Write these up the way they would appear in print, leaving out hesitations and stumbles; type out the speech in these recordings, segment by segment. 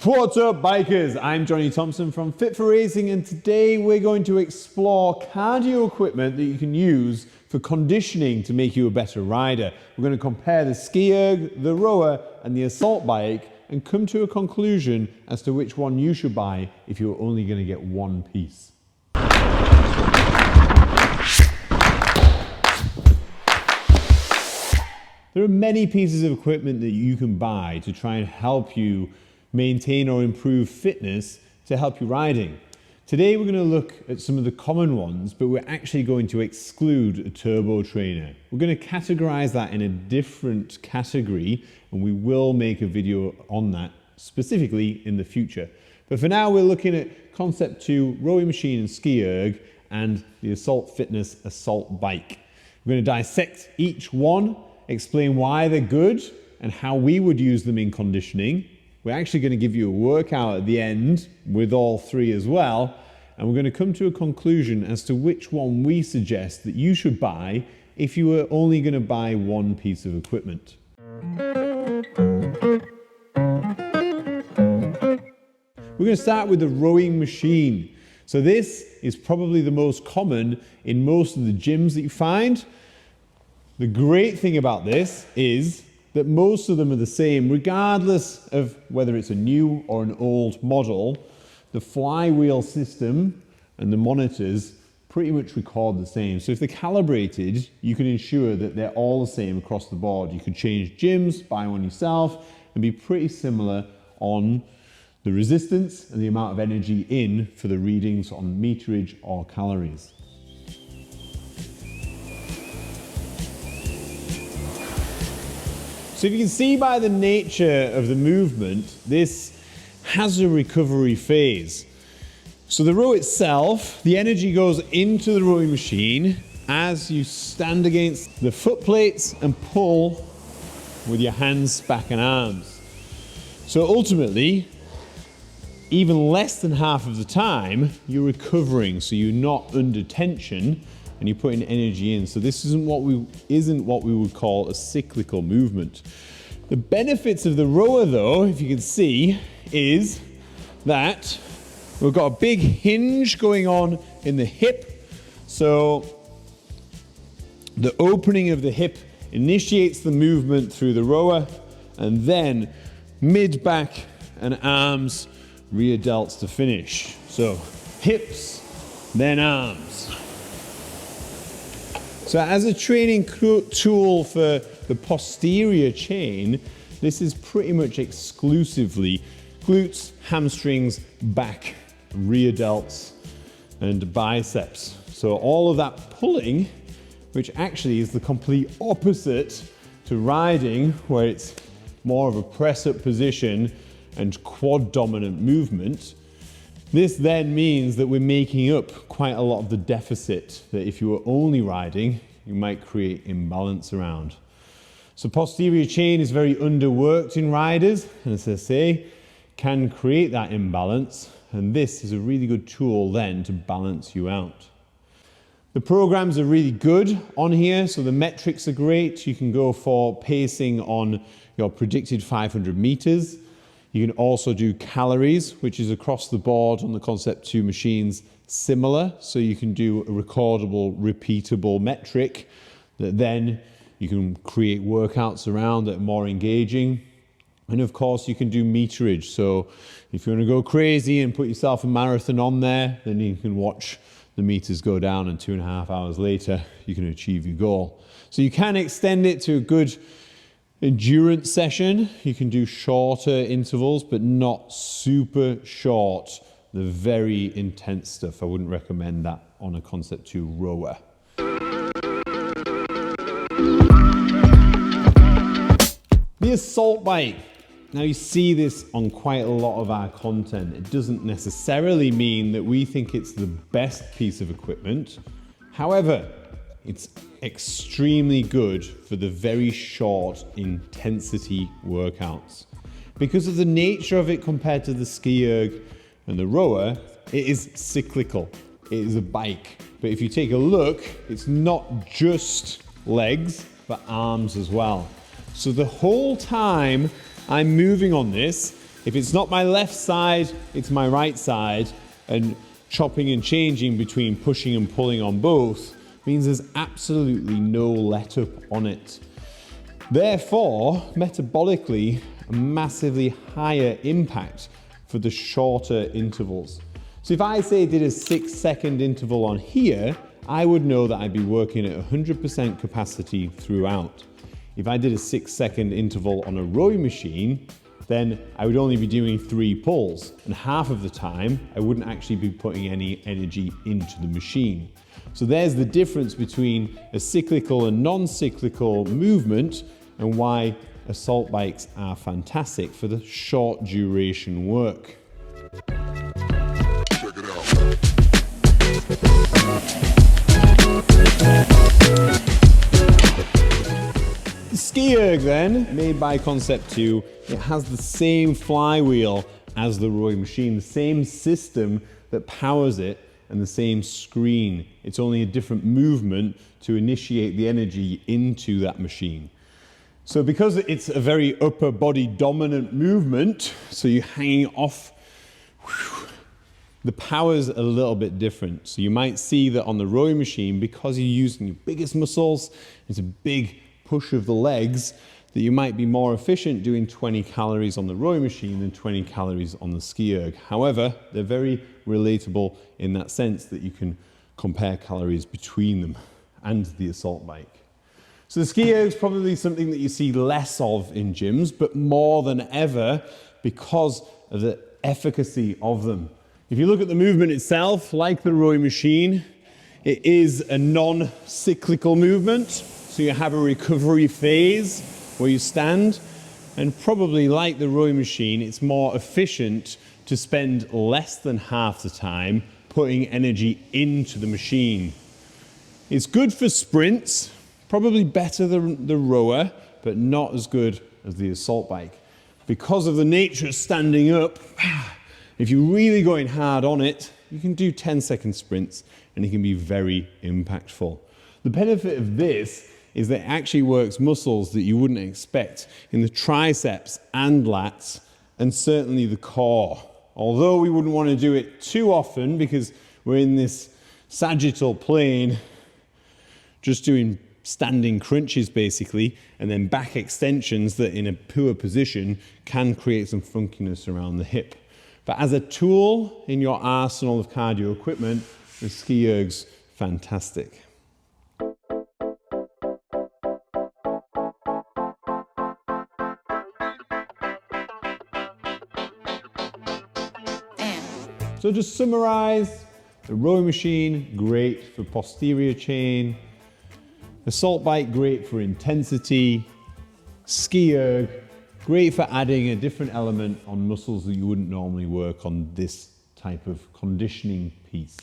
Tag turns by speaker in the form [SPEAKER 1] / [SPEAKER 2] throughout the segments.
[SPEAKER 1] What's up bikers, I'm Johnny Thompson from Fit for Racing, and today we're going to explore cardio equipment that you can use for conditioning to make you a better rider. We're going to compare the SkiErg, the rower and the assault bike and come to a conclusion as to which one you should buy if you're only going to get one piece. There are many pieces of equipment that you can buy to try and help you maintain or improve fitness to help you riding. Today we're going to look at some of the common ones, but we're actually going to exclude a turbo trainer. We're going to categorize that in a different category, and we will make a video on that specifically in the future. But for now we're looking at Concept 2, rowing machine and SkiErg, and the Assault Fitness assault bike. We're going to dissect each one, explain why they're good and how we would use them in conditioning. We're actually going to give you a workout at the end with all three as well, and we're going to come to a conclusion as to which one we suggest that you should buy if you were only going to buy one piece of equipment. We're going to start with the rowing machine. So this is probably the most common in most of the gyms that you find. The great thing about this is that most of them are the same, regardless of whether it's a new or an old model. The flywheel system and the monitors pretty much record the same. So if they're calibrated, you can ensure that they're all the same across the board. You could change gyms, buy one yourself, and be pretty similar on the resistance and the amount of energy in for the readings on meterage or calories. So if you can see by the nature of the movement, this has a recovery phase. So the row itself, the energy goes into the rowing machine as you stand against the foot plates and pull with your hands, back and arms. So ultimately, even less than half of the time, you're recovering, so you're not under tension and you're putting energy in. So this isn't what we would call a cyclical movement. The benefits of the rower though, if you can see, is that we've got a big hinge going on in the hip. So the opening of the hip initiates the movement through the rower, and then mid, back and arms, rear delts to finish. So hips, then arms. So as a training tool for the posterior chain, this is pretty much exclusively glutes, hamstrings, back, rear delts, and biceps. So all of that pulling, which actually is the complete opposite to riding, where it's more of a press-up position and quad dominant movement. This then means that we're making up quite a lot of the deficit that if you were only riding, you might create imbalance around. So posterior chain is very underworked in riders, and as I say, can create that imbalance, and this is a really good tool then to balance you out. The programs are really good on here, so the metrics are great. You can go for pacing on your predicted 500 meters. You can also do calories, which is across the board on the Concept 2 machines similar. So you can do a recordable, repeatable metric that then you can create workouts around that are more engaging. And of course you can do meterage. So if you want to go crazy and put yourself a marathon on there, then you can watch the meters go down, and 2.5 hours later, you can achieve your goal. So you can extend it to a good endurance session. You can do shorter intervals, but not super short, the very intense stuff. I wouldn't recommend that on a Concept 2 rower. The assault bike. Now you see this on quite a lot of our content. It doesn't necessarily mean that we think it's the best piece of equipment. However, it's extremely good for the very short intensity workouts. Because of the nature of it compared to the SkiErg and the rower, it is cyclical. It is a bike. But if you take a look, it's not just legs, but arms as well. So the whole time I'm moving on this, If it's not my left side, it's my right side, and chopping and changing between pushing and pulling on both means there's absolutely no let up on it. Therefore, metabolically, a massively higher impact for the shorter intervals. So if I say I did a 6-second interval on here, I would know that I'd be working at 100% capacity throughout. If I did a 6-second interval on a rowing machine, then I would only be doing 3 pulls, and half of the time I wouldn't actually be putting any energy into the machine. So there's the difference between a cyclical and non-cyclical movement, and why assault bikes are fantastic for the short duration work. Check it out. The SkiErg then, made by Concept 2, it has the same flywheel as the rowing machine, the same system that powers it, and the same screen. It's only a different movement to initiate the energy into that machine. So because it's a very upper body dominant movement, so you're hanging off, the power's a little bit different. So you might see that on the rowing machine, because you're using your biggest muscles, it's a big push of the legs, that you might be more efficient doing 20 calories on the rowing machine than 20 calories on the SkiErg. However, they're very relatable in that sense that you can compare calories between them and the assault bike. So the SkiErg is probably something that you see less of in gyms, but more than ever because of the efficacy of them. If you look at the movement itself, like the rowing machine, it is a non-cyclical movement. So you have a recovery phase where you stand, and probably like the rowing machine, it's more efficient to spend less than half the time putting energy into the machine. It's good for sprints, probably better than the rower, but not as good as the assault bike. Because of the nature of standing up, if you're really going hard on it, you can do 10-second sprints and it can be very impactful. The benefit of this is that it actually works muscles that you wouldn't expect in the triceps and lats, and certainly the core. Although we wouldn't want to do it too often because we're in this sagittal plane, just doing standing crunches basically, and then back extensions that in a poor position can create some funkiness around the hip. But as a tool in your arsenal of cardio equipment, the SkiErg's fantastic. So just summarize, the rowing machine, great for posterior chain. Assault bike, great for intensity. SkiErg, great for adding a different element on muscles that you wouldn't normally work on this type of conditioning piece.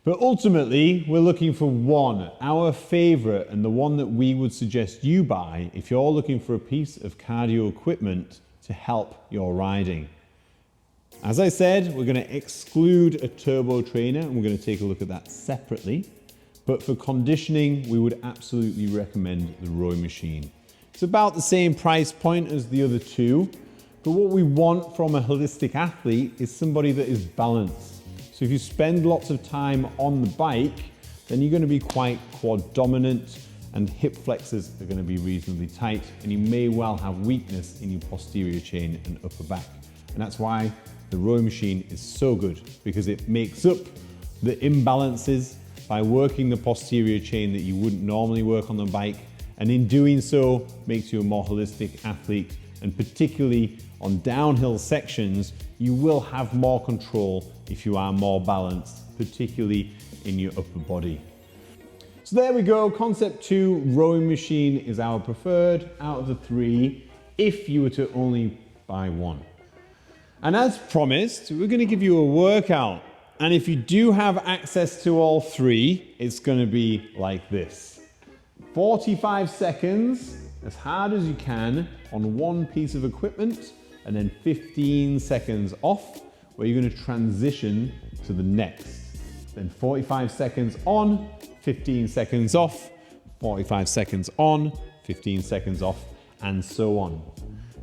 [SPEAKER 1] But ultimately, we're looking for one, our favorite, and the one that we would suggest you buy if you're looking for a piece of cardio equipment to help your riding. As I said, we're going to exclude a turbo trainer, and we're going to take a look at that separately. But for conditioning, we would absolutely recommend the rowing machine. It's about the same price point as the other two, but what we want from a holistic athlete is somebody that is balanced. So if you spend lots of time on the bike, then you're going to be quite quad dominant, and hip flexors are going to be reasonably tight, and you may well have weakness in your posterior chain and upper back. And that's why the rowing machine is so good, because it makes up the imbalances by working the posterior chain that you wouldn't normally work on the bike, and in doing so makes you a more holistic athlete. And particularly on downhill sections, you will have more control if you are more balanced, particularly in your upper body. So there we go, Concept 2 rowing machine is our preferred out of the three if you were to only buy one. And as promised, we're going to give you a workout. And if you do have access to all three, it's going to be like this. 45 seconds, as hard as you can, on one piece of equipment, and then 15 seconds off, where you're going to transition to the next. Then 45 seconds on, 15 seconds off, 45 seconds on, 15 seconds off, and so on.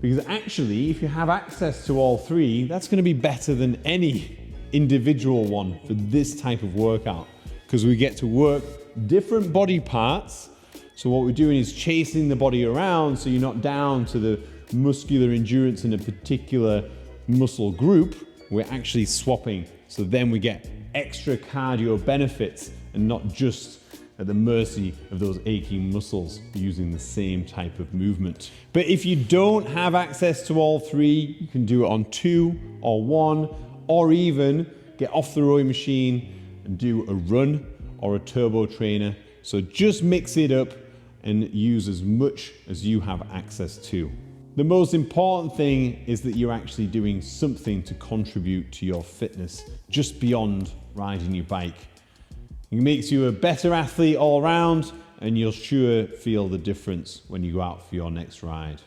[SPEAKER 1] Because actually, if you have access to all three, that's going to be better than any individual one for this type of workout, because we get to work different body parts. So what we're doing is chasing the body around, so you're not down to the muscular endurance in a particular muscle group. We're actually swapping, so then we get extra cardio benefits and not just at the mercy of those aching muscles using the same type of movement. But if you don't have access to all three, you can do it on 2 or 1, or even get off the rowing machine and do a run or a turbo trainer. So just mix it up and use as much as you have access to. The most important thing is that you're actually doing something to contribute to your fitness just beyond riding your bike. It makes you a better athlete all around, and you'll sure feel the difference when you go out for your next ride.